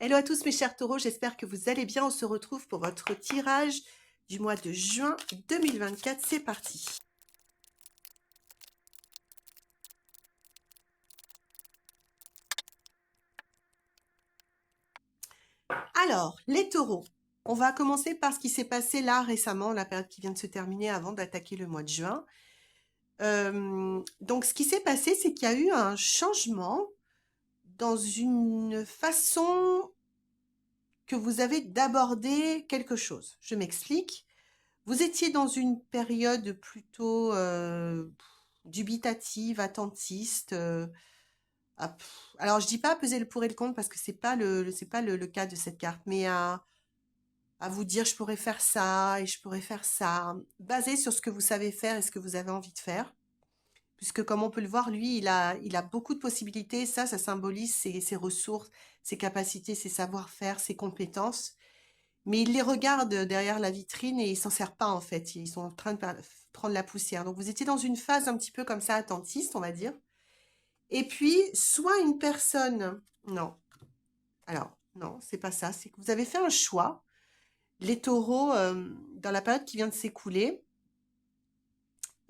Hello à tous mes chers taureaux, j'espère que vous allez bien. On se retrouve pour votre tirage du mois de juin 2024. C'est parti. Alors, les taureaux. On va commencer par ce qui s'est passé là récemment, la période qui vient de se terminer avant d'attaquer le mois de juin. Donc, ce qui s'est passé, c'est qu'il y a eu un changement dans une façon que vous avez d'aborder quelque chose. Je m'explique. Vous étiez dans une période plutôt dubitative, attentiste. Alors je dis pas peser le pour et le contre parce que c'est pas le cas de cette carte, mais à vous dire je pourrais faire ça et je pourrais faire ça, basé sur ce que vous savez faire et ce que vous avez envie de faire. Puisque comme on peut le voir, lui, il a beaucoup de possibilités. Ça symbolise ses ressources, ses capacités, ses savoir-faire, ses compétences. Mais il les regarde derrière la vitrine et il s'en sert pas en fait. Ils sont en train de prendre la poussière. Donc vous étiez dans une phase un petit peu comme ça, attentiste, on va dire. Et puis, soit une personne... Non. Alors, non, c'est pas ça. C'est que vous avez fait un choix, les taureaux, dans la période qui vient de s'écouler,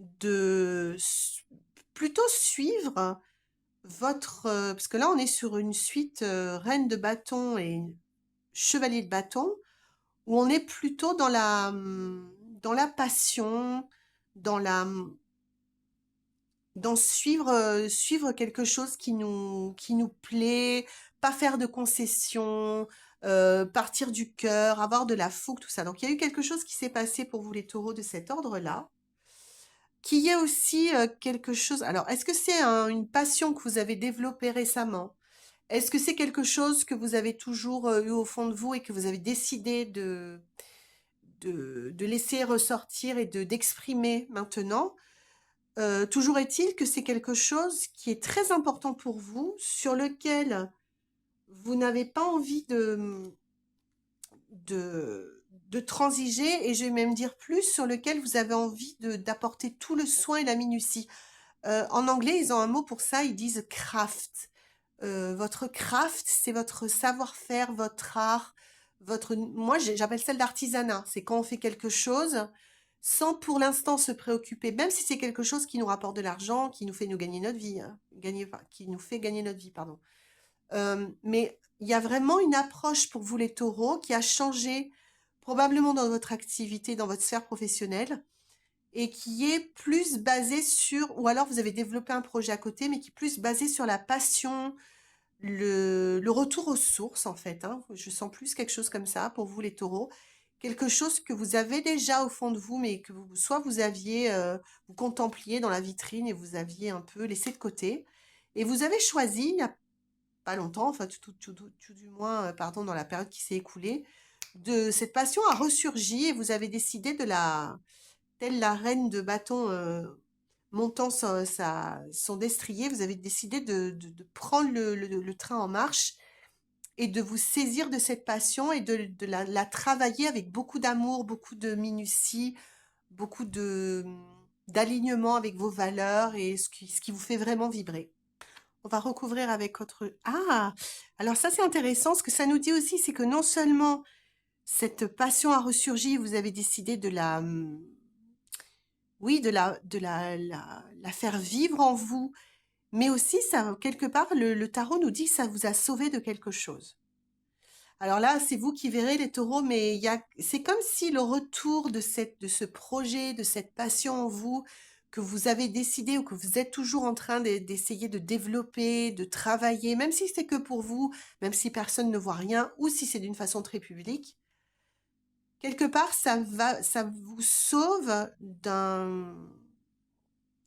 de plutôt suivre votre... parce que là, on est sur une suite reine de bâton et chevalier de bâton, où on est plutôt dans la passion, dans la, dans suivre quelque chose qui nous plaît, pas faire de concessions, partir du cœur, avoir de la fougue, tout ça. Donc il y a eu quelque chose qui s'est passé pour vous les taureaux de cet ordre-là. Qu'il y ait aussi quelque chose. Alors, est-ce que c'est une passion que vous avez développée récemment? Est-ce que c'est quelque chose que vous avez toujours eu au fond de vous et que vous avez décidé de laisser ressortir et d'exprimer maintenant? Toujours est-il que c'est quelque chose qui est très important pour vous, sur lequel vous n'avez pas envie de transiger, et je vais même dire plus, sur lequel vous avez envie d'apporter tout le soin et la minutie. En anglais, ils ont un mot pour ça, ils disent craft. Votre craft, c'est votre savoir-faire, votre art, moi j'appelle ça de l'artisanat. C'est quand on fait quelque chose sans pour l'instant se préoccuper, même si c'est quelque chose qui nous rapporte de l'argent, qui nous fait nous gagner notre vie, hein, qui nous fait gagner notre vie, pardon. Mais il y a vraiment une approche pour vous les taureaux qui a changé probablement dans votre activité, dans votre sphère professionnelle, et qui est plus basée sur, ou alors vous avez développé un projet à côté, mais qui est plus basé sur la passion, le retour aux sources, en fait. Hein. Je sens plus quelque chose comme ça pour vous les taureaux. Quelque chose que vous avez déjà au fond de vous, mais que soit vous aviez, vous contempliez dans la vitrine et vous aviez un peu laissé de côté. Et vous avez choisi, il n'y a pas longtemps, enfin tout du moins, pardon, dans la période qui s'est écoulée, de cette passion a ressurgi et vous avez décidé telle la reine de bâton montant son destrier, vous avez décidé de prendre le train en marche et de vous saisir de cette passion et de la travailler avec beaucoup d'amour, beaucoup de minutie, beaucoup d'alignement avec vos valeurs et ce qui vous fait vraiment vibrer. On va recouvrir avec autre... Ah, alors ça c'est intéressant. Ce que ça nous dit aussi, c'est que non seulement cette passion a ressurgi, vous avez décidé de oui, la faire vivre en vous, mais aussi ça, quelque part, le tarot nous dit que ça vous a sauvé de quelque chose. Alors là, c'est vous qui verrez les taureaux, mais c'est comme si le retour de de ce projet, de cette passion en vous, que vous avez décidé ou que vous êtes toujours en train d'essayer de développer, de travailler, même si c'est que pour vous, même si personne ne voit rien, ou si c'est d'une façon très publique, quelque part, ça vous sauve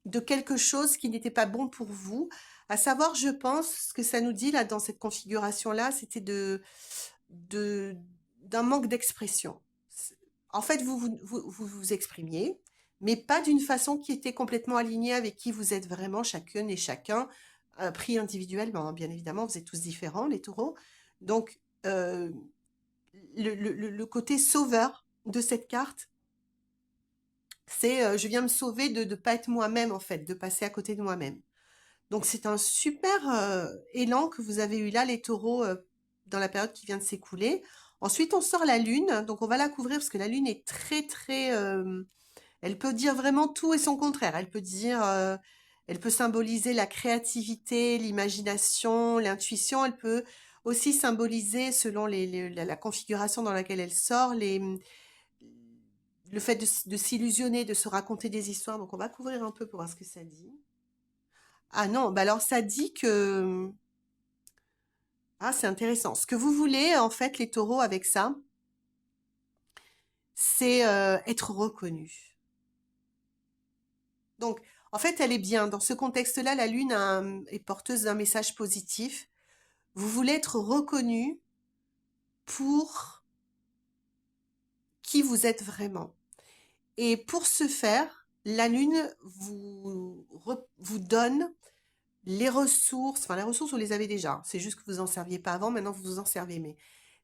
de quelque chose qui n'était pas bon pour vous. À savoir, je pense, ce que ça nous dit là dans cette configuration-là, c'était de, d'un manque d'expression. En fait, vous exprimiez, mais pas d'une façon qui était complètement alignée avec qui vous êtes vraiment chacune et chacun, pris individuellement. Bien évidemment, vous êtes tous différents, les taureaux. Donc, le côté sauveur de cette carte, c'est je viens me sauver de ne pas être moi-même, en fait, de passer à côté de moi-même. Donc, c'est un super élan que vous avez eu là, les taureaux, dans la période qui vient de s'écouler. Ensuite, on sort la lune, donc on va la couvrir parce que la lune est très très, elle peut dire vraiment tout et son contraire. Elle peut dire, elle peut symboliser la créativité, l'imagination, l'intuition. Elle peut aussi symboliser, selon la configuration dans laquelle elle sort, le fait de s'illusionner, de se raconter des histoires. Donc on va couvrir un peu pour voir ce que ça dit. Ah non, bah alors ça dit que... Ah, c'est intéressant. Ce que vous voulez, en fait, les taureaux, avec ça, c'est être reconnu. Donc, en fait, elle est bien. Dans ce contexte-là, la Lune est porteuse d'un message positif. Vous voulez être reconnu pour qui vous êtes vraiment. Et pour ce faire, la Lune vous donne les ressources, enfin les ressources, vous les avez déjà. C'est juste que vous en serviez pas avant, maintenant vous vous en servez. Mais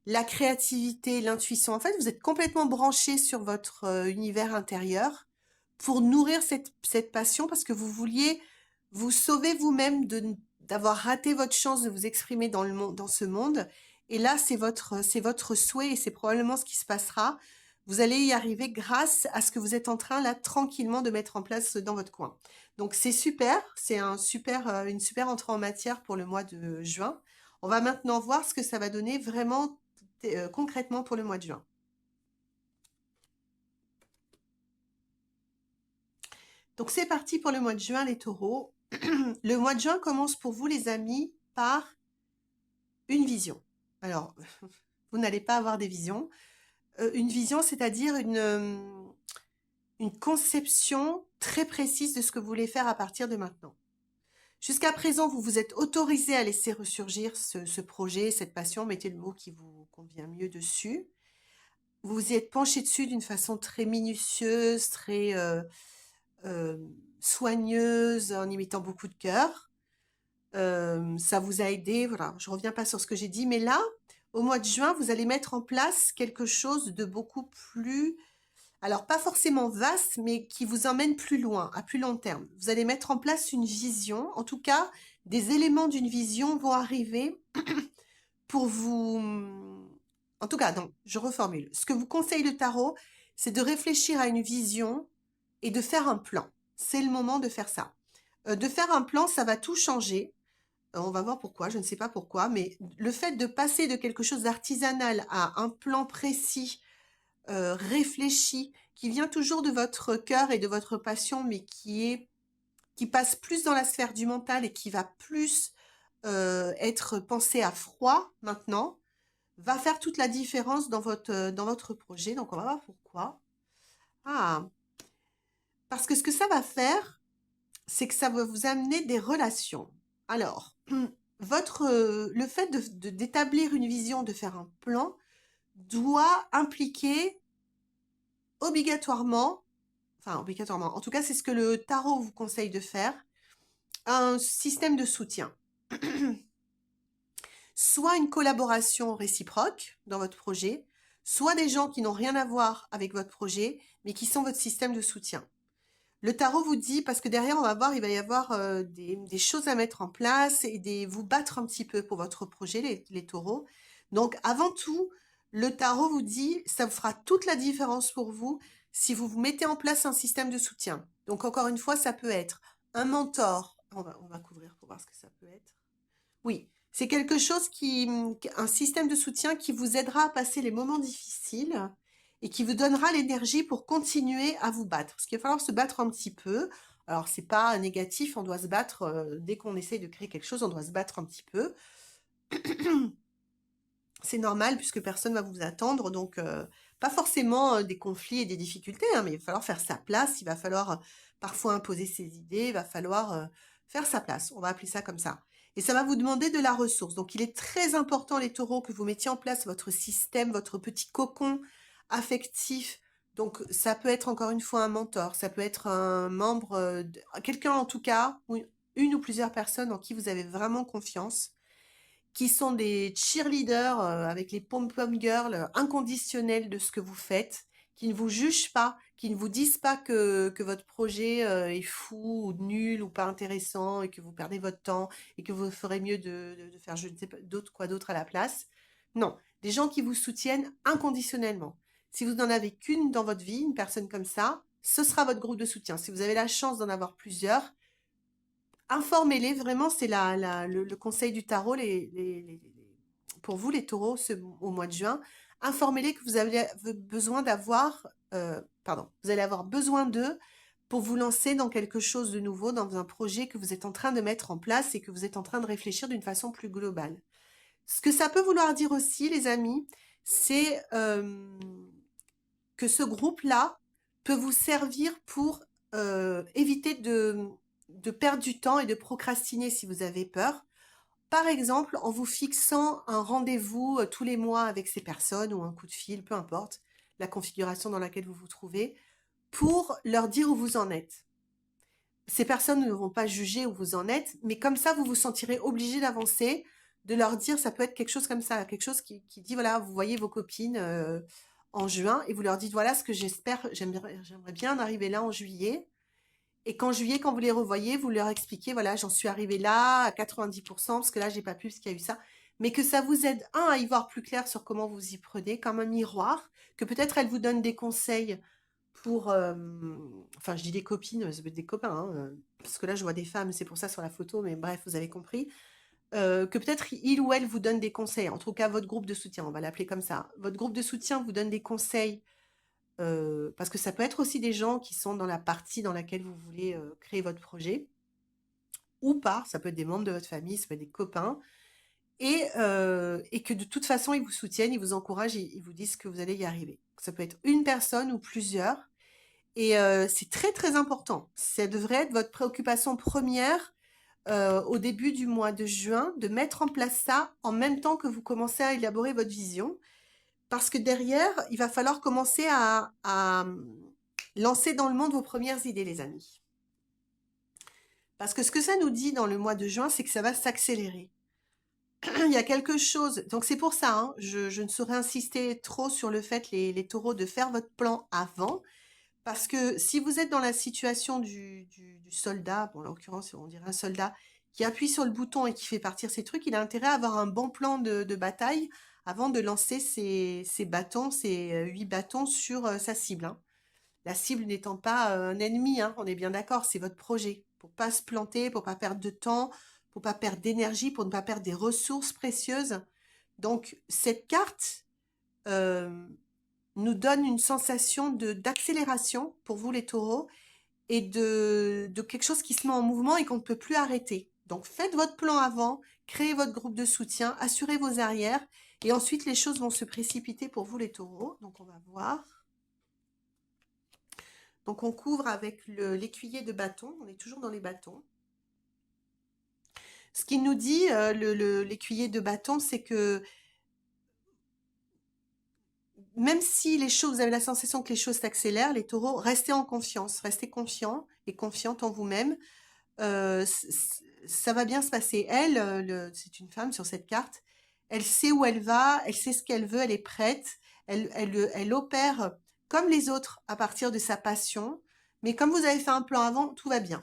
la créativité, l'intuition, en fait, vous êtes complètement branché sur votre univers intérieur pour nourrir cette passion parce que vous vouliez vous sauver vous-même d'avoir raté votre chance de vous exprimer dans le monde, dans ce monde. Et là, c'est votre souhait et c'est probablement ce qui se passera. Vous allez y arriver grâce à ce que vous êtes en train là tranquillement de mettre en place dans votre coin. Donc c'est super, c'est une super entrée en matière pour le mois de juin. On va maintenant voir ce que ça va donner vraiment concrètement pour le mois de juin. Donc c'est parti pour le mois de juin, les taureaux. Le mois de juin commence pour vous, les amis, par une vision. Alors, vous n'allez pas avoir des visions. Une vision, c'est-à-dire une conception très précise de ce que vous voulez faire à partir de maintenant. Jusqu'à présent, vous vous êtes autorisé à laisser ressurgir ce projet, cette passion, mettez le mot qui vous convient mieux dessus. Vous vous y êtes penché dessus d'une façon très minutieuse, très soigneuse, en y mettant beaucoup de cœur. Ça vous a aidé, voilà, je reviens pas sur ce que j'ai dit, mais là, au mois de juin, vous allez mettre en place quelque chose de beaucoup plus, alors pas forcément vaste, mais qui vous emmène plus loin, à plus long terme. Vous allez mettre en place une vision, en tout cas, des éléments d'une vision vont arriver pour vous... En tout cas, non, je reformule. Ce que vous conseille le tarot, c'est de réfléchir à une vision et de faire un plan. C'est le moment de faire ça. De faire un plan, ça va tout changer. On va voir pourquoi, je ne sais pas pourquoi, mais le fait de passer de quelque chose d'artisanal à un plan précis, réfléchi, qui vient toujours de votre cœur et de votre passion, mais qui passe plus dans la sphère du mental et qui va plus être pensé à froid maintenant, va faire toute la différence dans votre projet. Donc, on va voir pourquoi. Ah, parce que ce que ça va faire, c'est que ça va vous amener des relations. Alors, le fait d'établir une vision, de faire un plan, doit impliquer obligatoirement, enfin obligatoirement, en tout cas c'est ce que le tarot vous conseille de faire, un système de soutien. Soit une collaboration réciproque dans votre projet, soit des gens qui n'ont rien à voir avec votre projet, mais qui sont votre système de soutien. Le tarot vous dit, parce que derrière, on va voir, il va y avoir des choses à mettre en place et vous battre un petit peu pour votre projet, les taureaux. Donc, avant tout, le tarot vous dit, ça vous fera toute la différence pour vous si vous vous mettez en place un système de soutien. Donc, encore une fois, ça peut être un mentor. On va couvrir pour voir ce que ça peut être. Oui, c'est quelque chose un système de soutien qui vous aidera à passer les moments difficiles et qui vous donnera l'énergie pour continuer à vous battre. Parce qu'il va falloir se battre un petit peu. Alors, c'est pas négatif, on doit se battre, dès qu'on essaye de créer quelque chose, on doit se battre un petit peu. C'est normal puisque personne ne va vous attendre, donc pas forcément des conflits et des difficultés, hein, mais il va falloir faire sa place, il va falloir parfois imposer ses idées, il va falloir faire sa place, on va appeler ça comme ça. Et ça va vous demander de la ressource. Donc il est très important, les taureaux, que vous mettiez en place votre système, votre petit cocon affectif. Donc ça peut être encore une fois un mentor, ça peut être un membre, quelqu'un en tout cas, ou une ou plusieurs personnes en qui vous avez vraiment confiance, qui sont des cheerleaders avec les pom-pom girls inconditionnels de ce que vous faites, qui ne vous jugent pas, qui ne vous disent pas que votre projet est fou ou nul ou pas intéressant et que vous perdez votre temps et que vous ferez mieux de faire je ne sais pas quoi d'autre à la place. Non, des gens qui vous soutiennent inconditionnellement. Si vous n'en avez qu'une dans votre vie, une personne comme ça, ce sera votre groupe de soutien. Si vous avez la chance d'en avoir plusieurs, informez-les, vraiment, c'est le conseil du tarot pour vous, les taureaux, au mois de juin. Informez-les que vous avez besoin vous allez avoir besoin d'eux pour vous lancer dans quelque chose de nouveau, dans un projet que vous êtes en train de mettre en place et que vous êtes en train de réfléchir d'une façon plus globale. Ce que ça peut vouloir dire aussi, les amis, c'est que ce groupe-là peut vous servir pour éviter de perdre du temps et de procrastiner si vous avez peur. Par exemple, en vous fixant un rendez-vous tous les mois avec ces personnes ou un coup de fil, peu importe la configuration dans laquelle vous vous trouvez, pour leur dire où vous en êtes. Ces personnes ne vont pas juger où vous en êtes, mais comme ça, vous vous sentirez obligé d'avancer, de leur dire, ça peut être quelque chose comme ça, quelque chose qui dit, voilà, vous voyez vos copines en juin, et vous leur dites, voilà ce que j'espère, j'aimerais bien arriver là en juillet. Et qu'en juillet, quand vous les revoyez, vous leur expliquez, voilà, j'en suis arrivée là à 90%, parce que là, j'ai pas pu, parce qu'il y a eu ça. Mais que ça vous aide, à y voir plus clair sur comment vous y prenez, comme un miroir, que peut-être elle vous donne des conseils pour, enfin, je dis des copines, ça peut être des copains, hein, parce que là, je vois des femmes, c'est pour ça sur la photo, mais bref, vous avez compris. Que peut-être il ou elle vous donne des conseils, en tout cas, votre groupe de soutien, on va l'appeler comme ça. Votre groupe de soutien vous donne des conseils parce que ça peut être aussi des gens qui sont dans la partie dans laquelle vous voulez créer votre projet, ou pas, ça peut être des membres de votre famille, ça peut être des copains, et que de toute façon, ils vous soutiennent, ils vous encouragent, ils vous disent que vous allez y arriver. Ça peut être une personne ou plusieurs, et c'est très très important. Ça devrait être votre préoccupation première au début du mois de juin, de mettre en place ça en même temps que vous commencez à élaborer votre vision. Parce que derrière, il va falloir commencer à lancer dans le monde vos premières idées, les amis. Parce que ce que ça nous dit dans le mois de juin, c'est que ça va s'accélérer. Il y a quelque chose, donc c'est pour ça, hein, je ne saurais insister trop sur le fait, les taureaux, de faire votre plan avant. Parce que si vous êtes dans la situation du soldat, bon, en l'occurrence, on dirait un soldat, qui appuie sur le bouton et qui fait partir ses trucs, il a intérêt à avoir un bon plan de bataille avant de lancer ses bâtons, ses 8 bâtons sur sa cible, hein. La cible n'étant pas un ennemi, hein, on est bien d'accord, c'est votre projet. Pour pas se planter, pour pas perdre de temps, pour pas perdre d'énergie, pour ne pas perdre des ressources précieuses. Donc, cette carte, euh, nous donne une sensation d'accélération pour vous les taureaux et de quelque chose qui se met en mouvement et qu'on ne peut plus arrêter. Donc faites votre plan avant, créez votre groupe de soutien, assurez vos arrières et ensuite les choses vont se précipiter pour vous les taureaux. Donc on va voir. Donc on couvre avec l'écuyer de bâton, on est toujours dans les bâtons. Ce qu'il nous dit, l'écuyer de bâton, c'est que même si les choses, vous avez la sensation que les choses s'accélèrent, les taureaux, restez en confiance, restez confiants et confiante en vous-même. Ça va bien se passer. Elle, c'est une femme sur cette carte, elle sait où elle va, elle sait ce qu'elle veut, elle est prête, elle opère comme les autres à partir de sa passion, mais comme vous avez fait un plan avant, tout va bien.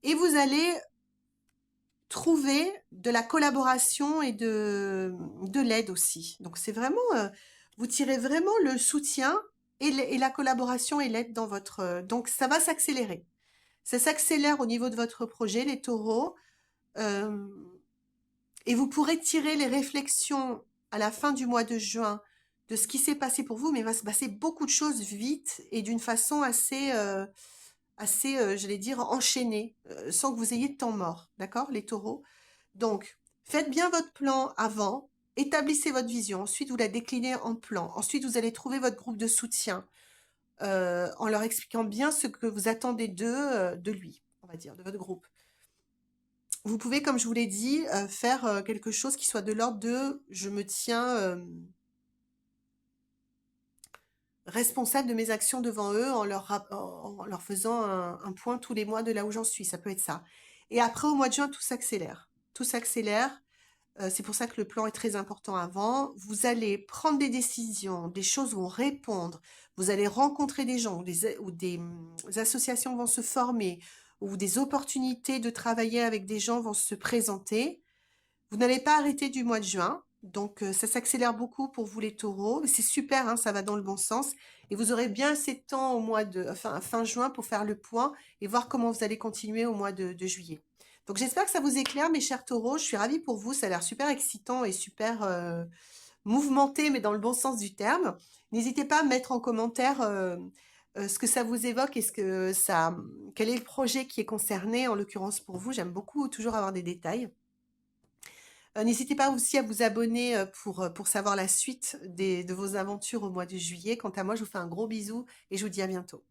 Et vous allez trouver de la collaboration et de l'aide aussi. Donc c'est vraiment, vous tirez vraiment le soutien et la collaboration et l'aide dans votre... donc ça va s'accélérer. Ça s'accélère au niveau de votre projet, les taureaux, et vous pourrez tirer les réflexions à la fin du mois de juin de ce qui s'est passé pour vous, mais il va se passer beaucoup de choses vite et d'une façon assez, j'allais dire, enchaînée, sans que vous ayez de temps mort, d'accord, les taureaux? Donc, faites bien votre plan avant, établissez votre vision, ensuite vous la déclinez en plan, ensuite vous allez trouver votre groupe de soutien, en leur expliquant bien ce que vous attendez d'eux, de lui, on va dire, de votre groupe. Vous pouvez, comme je vous l'ai dit, faire quelque chose qui soit de l'ordre de « je me tiens responsable de mes actions devant eux en leur faisant un point tous les mois de là où j'en suis ». Ça peut être ça. Et après, au mois de juin, tout s'accélère. Tout s'accélère. C'est pour ça que le plan est très important avant. Vous allez prendre des décisions, des choses vont répondre, vous allez rencontrer des gens ou des associations vont se former, ou des opportunités de travailler avec des gens vont se présenter. Vous n'allez pas arrêter du mois de juin, donc ça s'accélère beaucoup pour vous les taureaux. C'est super, hein, ça va dans le bon sens. Et vous aurez bien assez de temps au mois de fin juin pour faire le point et voir comment vous allez continuer au mois de juillet. Donc j'espère que ça vous éclaire, mes chers taureaux. Je suis ravie pour vous, ça a l'air super excitant et super mouvementé, mais dans le bon sens du terme. N'hésitez pas à mettre en commentaire ce que ça vous évoque et quel est le projet qui est concerné, en l'occurrence pour vous. J'aime beaucoup toujours avoir des détails. N'hésitez pas aussi à vous abonner pour savoir la suite de vos aventures au mois de juillet. Quant à moi, je vous fais un gros bisou et je vous dis à bientôt.